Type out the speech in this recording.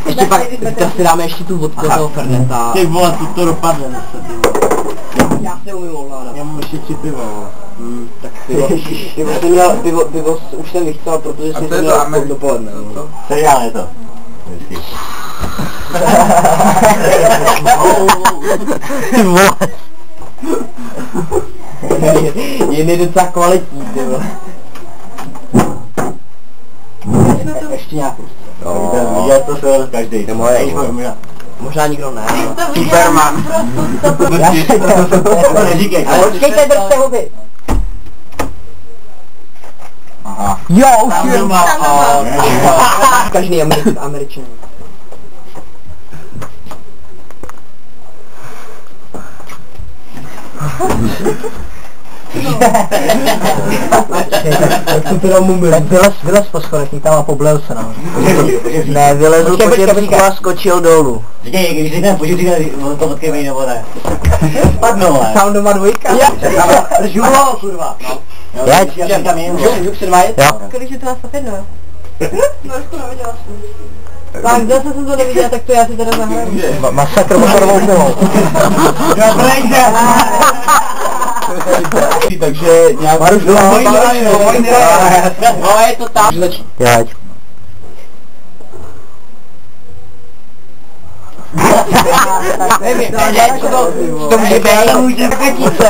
Ještě pak, to si dáme ještě tu vodku toho Ferneta. Ty vole, to dopadne zase, ty vole. Já se umím ovládat. Já mám ještě 3 pivo. Tak pivo už jsem vychcel, protože jsem to měl dopoledne. Seriál je to. Ty vole. Je docela kvalitní, ty vole. Ještě nějakou. Já to se každý. To moje. Možná nikdo ne. Superman. Neříkej. Počkejte, držte huby. Aha. Jo, už je. Každý Američan. Vylez po schodech, tam a poblil se nám. Ne, vylezl po těpku a skočil dolů. Říkej, když říkám, pojď říkat, to odkejvej nebo ne. Spadnou, ale. Tam doma dvojka. Držu ho, kurva. Jeď. Žuk se 2 jet? Jo. Kolik je to na 101? Trošku neviděla jsem. Tak zase jsem to neviděla, tak to já si teda zahraju. Masakr motorovou pilou. Takže nějak... Maruš, je to tam. Jeď. Nevím, to může být. To může být.